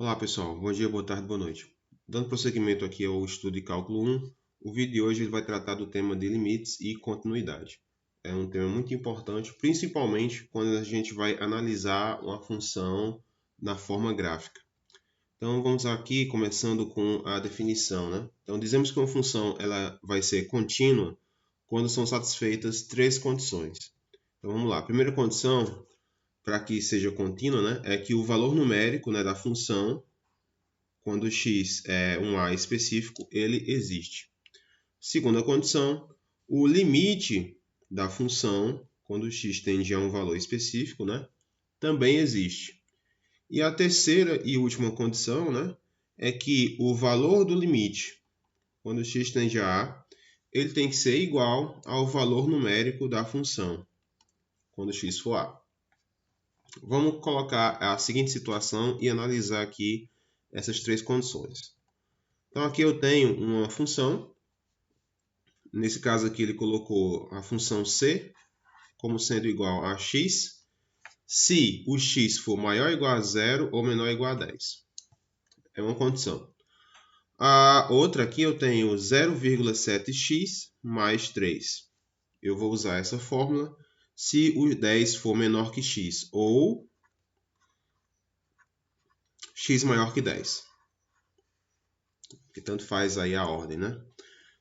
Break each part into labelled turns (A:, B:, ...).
A: Olá pessoal, bom dia, boa tarde, boa noite. Dando prosseguimento aqui ao estudo de cálculo 1, o vídeo de hoje ele vai tratar do tema de limites e continuidade. É um tema muito importante, principalmente quando a gente vai analisar uma função na forma gráfica. Então vamos aqui começando com a definição, né? Então dizemos que uma função ela vai ser contínua quando são satisfeitas três condições. Então vamos lá, a primeira condição para que seja contínua, né, é que o valor numérico, né, da função quando x é um a específico, ele existe. Segunda condição, o limite da função, quando x tende a um valor específico, né, também existe. E a terceira e última condição, né, é que o valor do limite, quando x tende a a, ele tem que ser igual ao valor numérico da função, quando x for a. Vamos colocar a seguinte situação e analisar aqui essas três condições. Então aqui eu tenho uma função, nesse caso aqui ele colocou a função c como sendo igual a x, se o x for maior ou igual a 0 ou menor ou igual a 10. É uma condição. A outra aqui eu tenho 0,7x mais 3. Eu vou usar essa fórmula se o 10 for menor que x ou x maior que 10. Que tanto faz aí a ordem, né?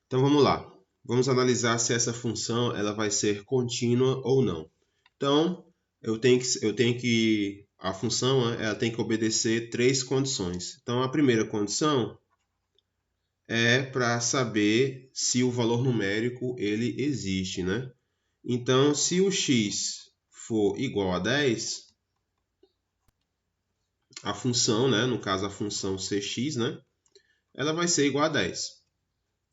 A: Então vamos lá. Vamos analisar se essa função ela vai ser contínua ou não. Então, a função ela tem que obedecer três condições. Então, a primeira condição é para saber se o valor numérico ele existe, né? Então, se o x for igual a 10, a função, né, no caso a função cx, né, ela vai ser igual a 10,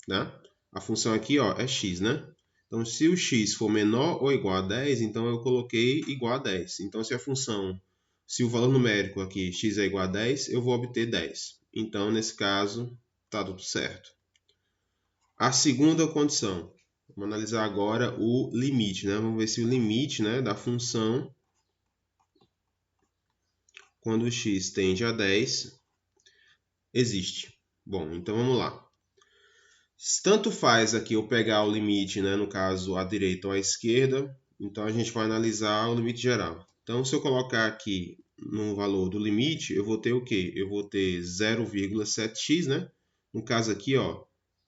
A: né? A função aqui, ó, é x, né? Então, se o x for menor ou igual a 10, então eu coloquei igual a 10. Então, se o valor numérico aqui, x é igual a 10, eu vou obter 10. Então, nesse caso, está tudo certo. A segunda condição, vamos analisar agora o limite, né? Vamos ver se o limite, né, da função, quando x tende a 10, existe. Bom, então vamos lá. Tanto faz aqui eu pegar o limite, né, no caso, à direita ou à esquerda, então a gente vai analisar o limite geral. Então, se eu colocar aqui no valor do limite, eu vou ter o quê? Eu vou ter 0,7x, né? No caso aqui, ó,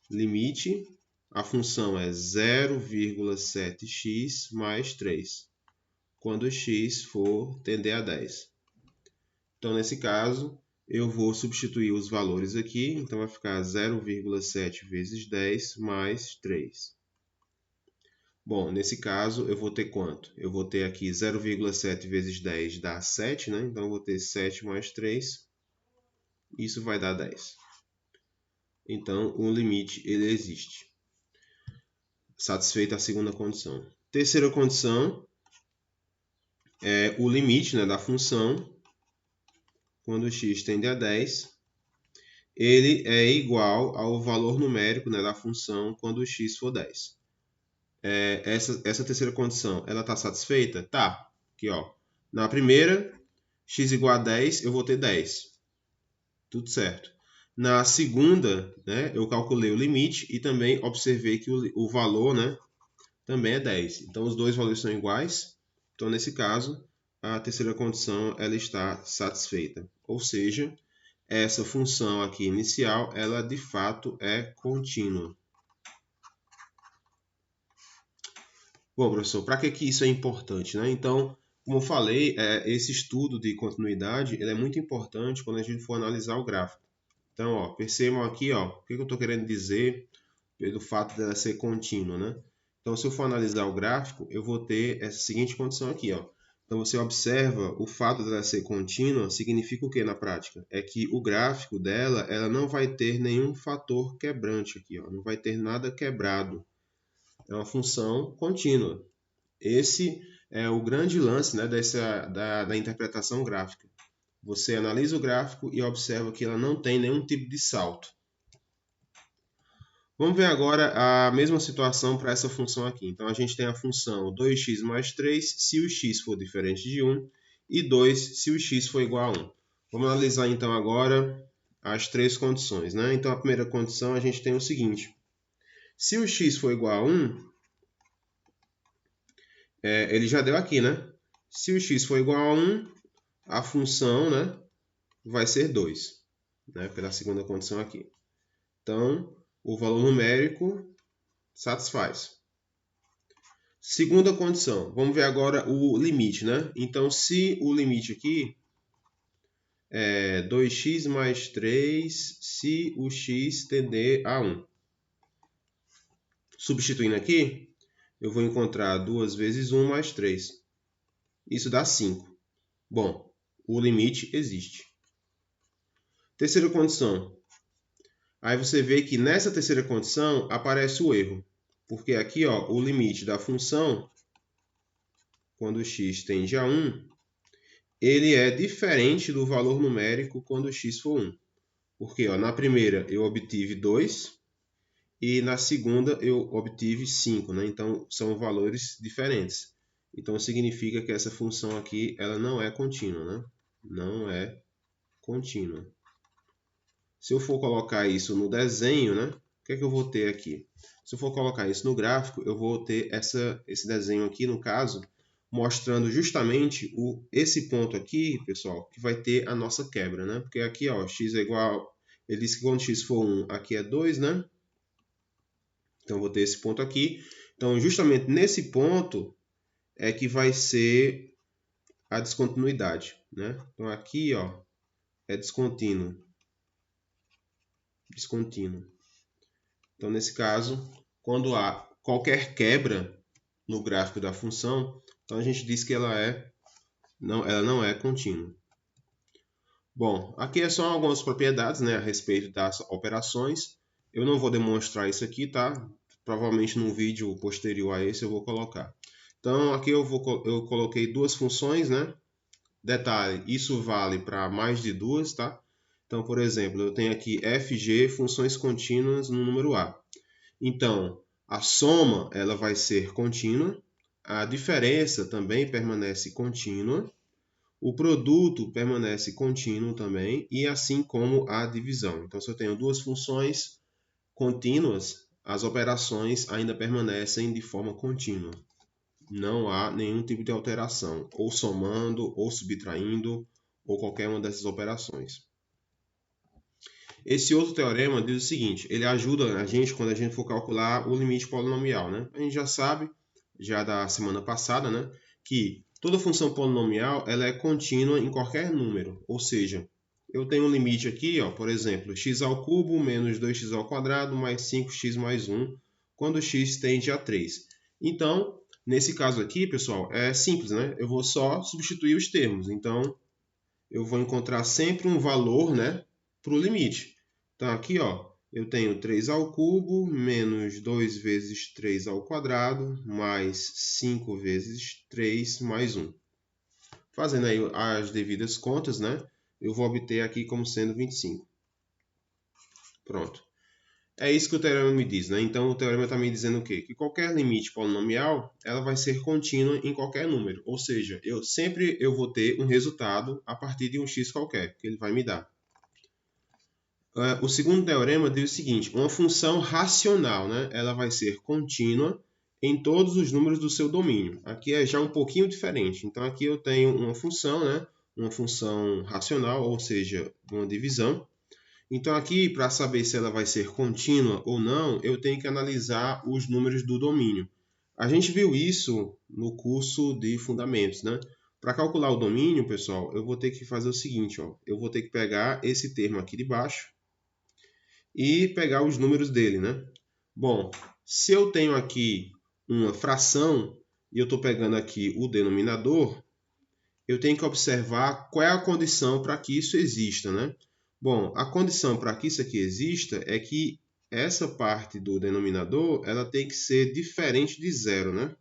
A: limite, a função é 0,7x mais 3, quando x for tender a 10. Então, nesse caso, eu vou substituir os valores aqui, então vai ficar 0,7 vezes 10 mais 3. Bom, nesse caso eu vou ter quanto? Eu vou ter aqui 0,7 vezes 10 dá 7, né? Então eu vou ter 7 mais 3, isso vai dar 10. Então o limite ele existe. Satisfeita a segunda condição. Terceira condição é o limite, né, da função, quando x tende a 10, ele é igual ao valor numérico, né, da função quando x for 10. Essa terceira condição, ela está satisfeita? Tá. Aqui, ó. Na primeira, x igual a 10, eu vou ter 10. Tudo certo. Na segunda, né, eu calculei o limite e também observei que o valor, né, também é 10. Então, os dois valores são iguais. Então, nesse caso, a terceira condição ela está satisfeita. Ou seja, essa função aqui inicial, ela de fato é contínua. Bom, professor, para que isso é importante, né? Então, como eu falei, esse estudo de continuidade ele é muito importante quando a gente for analisar o gráfico. Então, ó, percebam aqui, ó, o que eu estou querendo dizer pelo fato dela ser contínua, né? Então, se eu for analisar o gráfico, eu vou ter essa seguinte condição aqui, ó. Então, você observa o fato dela ser contínua significa o que na prática? É que o gráfico dela, ela não vai ter nenhum fator quebrante aqui, ó. Não vai ter nada quebrado. É uma função contínua. Esse é o grande lance, né, da interpretação gráfica. Você analisa o gráfico e observa que ela não tem nenhum tipo de salto. Vamos ver agora a mesma situação para essa função aqui. Então, a gente tem a função 2x mais 3 se o x for diferente de 1 e 2 se o x for igual a 1. Vamos analisar então agora as três condições, né? Então a primeira condição a gente tem o seguinte: se o x for igual a 1, ele já deu aqui, né? Se o x for igual a 1, a função, né, vai ser 2, né? Pela segunda condição aqui. Então, o valor numérico satisfaz. Segunda condição, vamos ver agora o limite, né? Então, se o limite aqui é 2x mais 3, se o x tender a 1. Substituindo aqui, eu vou encontrar 2 vezes 1 mais 3. Isso dá 5. Bom, o limite existe. Terceira condição. Aí você vê que nessa terceira condição aparece o erro. Porque aqui, ó, o limite da função, quando x tende a 1, ele é diferente do valor numérico quando x for 1. Porque ó, na primeira eu obtive 2 e na segunda eu obtive 5. Né? Então são valores diferentes. Então significa que essa função aqui ela não é contínua. Né? Não é contínua. Se eu for colocar isso no desenho, né? O que é que eu vou ter aqui? Se eu for colocar isso no gráfico, eu vou ter esse desenho aqui, no caso, mostrando justamente esse ponto aqui, pessoal, que vai ter a nossa quebra, né? Porque aqui, ó, x é igual... Ele diz que quando x for 1, aqui é 2, né? Então, eu vou ter esse ponto aqui. Então, justamente nesse ponto é que vai ser a descontinuidade, né? Então, aqui, ó, é descontínuo. Então, nesse caso, quando há qualquer quebra no gráfico da função, então a gente diz que ela não é contínua. Bom, aqui é só algumas propriedades, né, a respeito das operações. Eu não vou demonstrar isso aqui, tá? Provavelmente num vídeo posterior a esse eu vou colocar. Então, aqui eu coloquei duas funções, né? Detalhe, isso vale para mais de duas, tá? Então, por exemplo, eu tenho aqui fg, funções contínuas no número A. Então, a soma ela vai ser contínua, a diferença também permanece contínua, o produto permanece contínuo também, e assim como a divisão. Então, se eu tenho duas funções contínuas, as operações ainda permanecem de forma contínua. Não há nenhum tipo de alteração, ou somando, ou subtraindo, ou qualquer uma dessas operações. Esse outro teorema diz o seguinte, ele ajuda a gente quando a gente for calcular o limite polinomial, né? A gente já sabe, já da semana passada, né, que toda função polinomial ela é contínua em qualquer número, ou seja, eu tenho um limite aqui, ó, por exemplo, x ao cubo menos 2x ao quadrado mais 5x mais 1, quando x tende a 3. Então, nesse caso aqui, pessoal, é simples, né? Eu vou só substituir os termos. Então, eu vou encontrar sempre um valor, né, para o limite. Então, aqui, ó, eu tenho 3 ao cubo menos 2 vezes 3 ao quadrado mais 5 vezes 3 mais 1. Fazendo aí as devidas contas, né, eu vou obter aqui como sendo 25. Pronto. É isso que o teorema me diz, né? Então, o teorema está me dizendo o quê? Que qualquer limite polinomial, ela vai ser contínua em qualquer número. Ou seja, eu sempre vou ter um resultado a partir de um x qualquer, que ele vai me dar. O segundo teorema diz o seguinte, uma função racional, né? Ela vai ser contínua em todos os números do seu domínio. Aqui é já um pouquinho diferente. Então, aqui eu tenho uma função, né? Uma função racional, ou seja, uma divisão. Então, aqui, para saber se ela vai ser contínua ou não, eu tenho que analisar os números do domínio. A gente viu isso no curso de fundamentos, né? Para calcular o domínio, pessoal, eu vou ter que fazer o seguinte, ó. Eu vou ter que pegar esse termo aqui de baixo e pegar os números dele, né? Bom, se eu tenho aqui uma fração e eu estou pegando aqui o denominador, eu tenho que observar qual é a condição para que isso exista, né? Bom, a condição para que isso aqui exista é que essa parte do denominador ela tem que ser diferente de zero, né?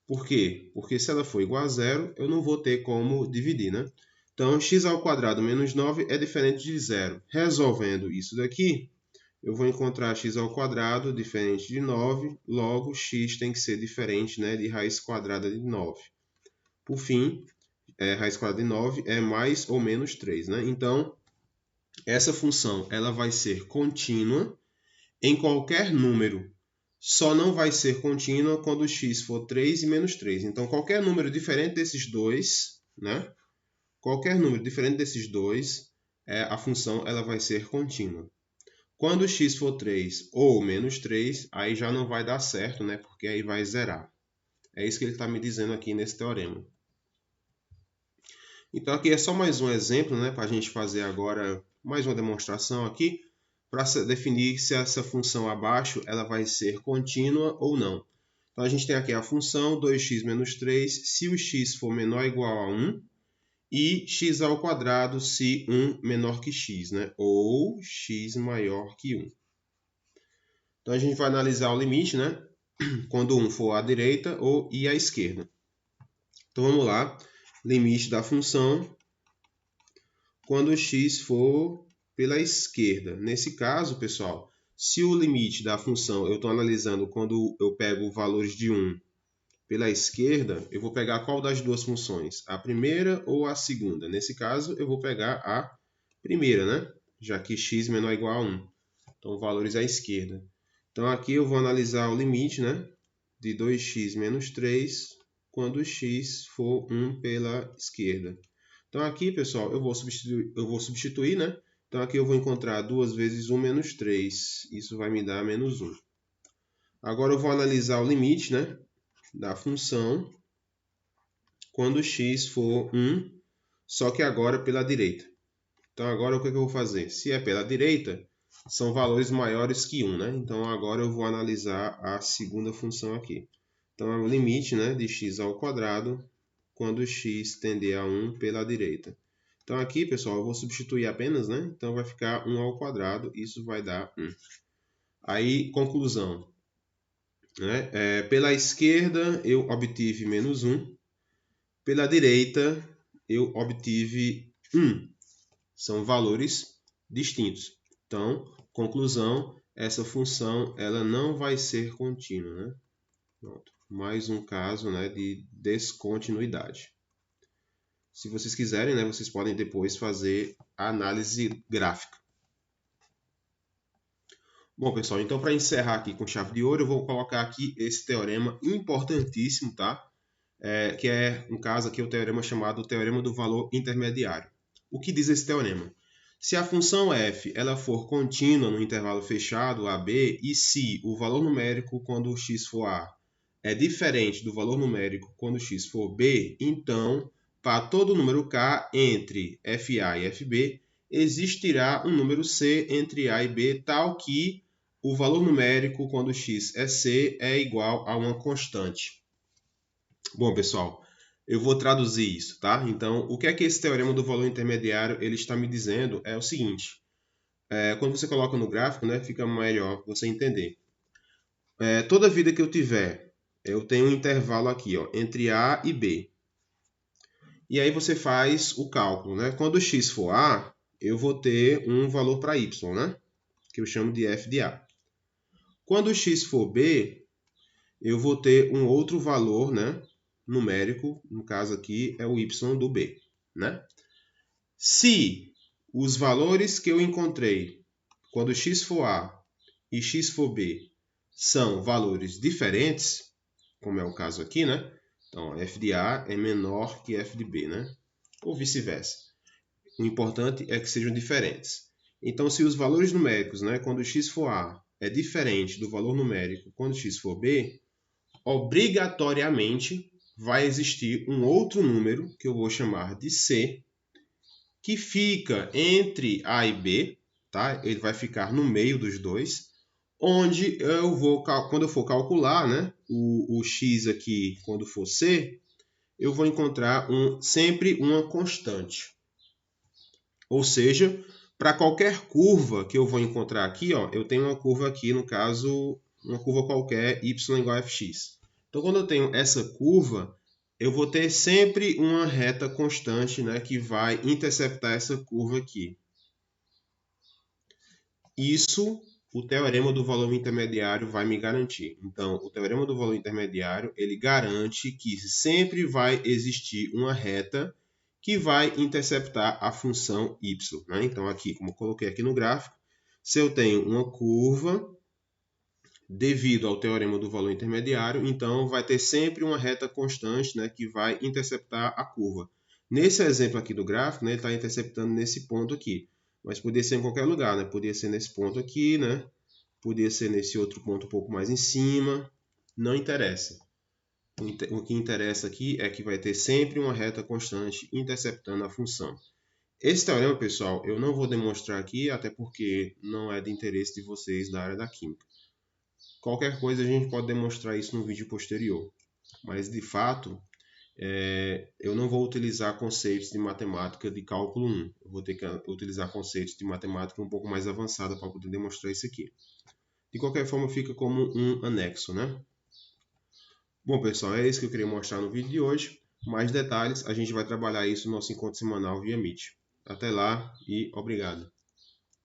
A: Por quê? Porque se ela for igual a zero, eu não vou ter como dividir, né? Então, x ao quadrado menos 9 é diferente de zero. Resolvendo isso daqui, eu vou encontrar x ao quadrado diferente de 9, logo x tem que ser diferente, né, de raiz quadrada de 9. Por fim, raiz quadrada de 9 é mais ou menos 3, né? Então, essa função ela vai ser contínua em qualquer número. Só não vai ser contínua quando x for 3 e menos 3. Então, qualquer número diferente desses dois, né? Qualquer número diferente desses dois, a função ela vai ser contínua. Quando x for 3 ou menos 3, aí já não vai dar certo, né? Porque aí vai zerar. É isso que ele está me dizendo aqui nesse teorema. Então, aqui é só mais um exemplo, né? Para a gente fazer agora mais uma demonstração aqui, para definir se essa função abaixo ela vai ser contínua ou não. Então, a gente tem aqui a função 2x menos 3, se o x for menor ou igual a 1, e x ao quadrado se 1 menor que x, né? Ou x maior que 1. Então, a gente vai analisar o limite, né? Quando 1 for à direita e à esquerda. Então, vamos lá. Limite da função quando x for pela esquerda. Nesse caso, pessoal, se o limite da função eu estou analisando quando eu pego valores de 1 pela esquerda, eu vou pegar qual das duas funções? A primeira ou a segunda? Nesse caso, eu vou pegar a primeira, né? Já que x menor ou igual a 1. Então, valores à esquerda. Então, aqui eu vou analisar o limite, né? De 2x menos 3 quando x for 1 pela esquerda. Então, aqui, pessoal, eu vou substituir, né? Então, aqui eu vou encontrar 2 vezes 1 menos 3. Isso vai me dar menos 1. Agora, eu vou analisar o limite, né? Da função quando x for 1, só que agora pela direita. Então, agora o que eu vou fazer? Se é pela direita, são valores maiores que 1, né? Então, agora eu vou analisar a segunda função aqui. Então, é o limite, né, de x ao quadrado quando x tender a 1 pela direita. Então, aqui, pessoal, eu vou substituir apenas, né? Então, vai ficar 1 ao quadrado, isso vai dar 1. Aí, conclusão. Né? Pela esquerda, eu obtive menos 1. Pela direita, eu obtive 1. São valores distintos. Então, conclusão, essa função ela não vai ser contínua. Né? Pronto. Mais um caso, né, de descontinuidade. Se vocês quiserem, né, vocês podem depois fazer a análise gráfica. Bom, pessoal, então para encerrar aqui com chave de ouro, eu vou colocar aqui esse teorema importantíssimo, tá? Que é, no caso aqui, o teorema chamado Teorema do Valor Intermediário. O que diz esse teorema? Se a função f ela for contínua no intervalo fechado AB e se o valor numérico quando x for A é diferente do valor numérico quando x for B, então, para todo número k entre FA e FB, existirá um número C entre A e B, tal que o valor numérico quando x é C é igual a uma constante. Bom, pessoal, eu vou traduzir isso, tá? Então, o que é que esse teorema do valor intermediário ele está me dizendo é o seguinte. Quando você coloca no gráfico, né, fica melhor você entender. Toda vida que eu tiver, eu tenho um intervalo aqui, ó, entre A e B. E aí você faz o cálculo, né? Quando x for A, eu vou ter um valor para y, né? Que eu chamo de f de A. Quando x for B, eu vou ter um outro valor, né? Numérico, no caso aqui é o y do B, né? Se os valores que eu encontrei quando x for A e x for B são valores diferentes, como é o caso aqui, né? Então, f de A é menor que f de B, né? Ou vice-versa. O importante é que sejam diferentes. Então, se os valores numéricos, né, quando x for A é diferente do valor numérico quando x for B, obrigatoriamente vai existir um outro número, que eu vou chamar de C, que fica entre A e B, tá? Ele vai ficar no meio dos dois, onde eu vou, quando eu for calcular, né, o x aqui, quando for C, eu vou encontrar sempre uma constante. Ou seja, para qualquer curva que eu vou encontrar aqui, ó, eu tenho uma curva aqui, no caso, uma curva qualquer, y igual a fx. Então, quando eu tenho essa curva, eu vou ter sempre uma reta constante, né, que vai interceptar essa curva aqui. Isso o teorema do valor intermediário vai me garantir. Então, o teorema do valor intermediário, ele garante que sempre vai existir uma reta que vai interceptar a função y. Né? Então, aqui, como eu coloquei aqui no gráfico, se eu tenho uma curva devido ao teorema do valor intermediário, então vai ter sempre uma reta constante, né, que vai interceptar a curva. Nesse exemplo aqui do gráfico, né, ele está interceptando nesse ponto aqui, mas podia ser em qualquer lugar, né? Podia ser nesse ponto aqui, né? Podia ser nesse outro ponto um pouco mais em cima, não interessa. O que interessa aqui é que vai ter sempre uma reta constante interceptando a função. Esse teorema, pessoal, eu não vou demonstrar aqui, até porque não é de interesse de vocês da área da química. Qualquer coisa a gente pode demonstrar isso no vídeo posterior. Mas, de fato, eu não vou utilizar conceitos de matemática de cálculo 1. Eu vou ter que utilizar conceitos de matemática um pouco mais avançada para poder demonstrar isso aqui. De qualquer forma, fica como um anexo, né? Bom, pessoal, é isso que eu queria mostrar no vídeo de hoje. Mais detalhes, a gente vai trabalhar isso no nosso encontro semanal via Meet. Até lá e obrigado.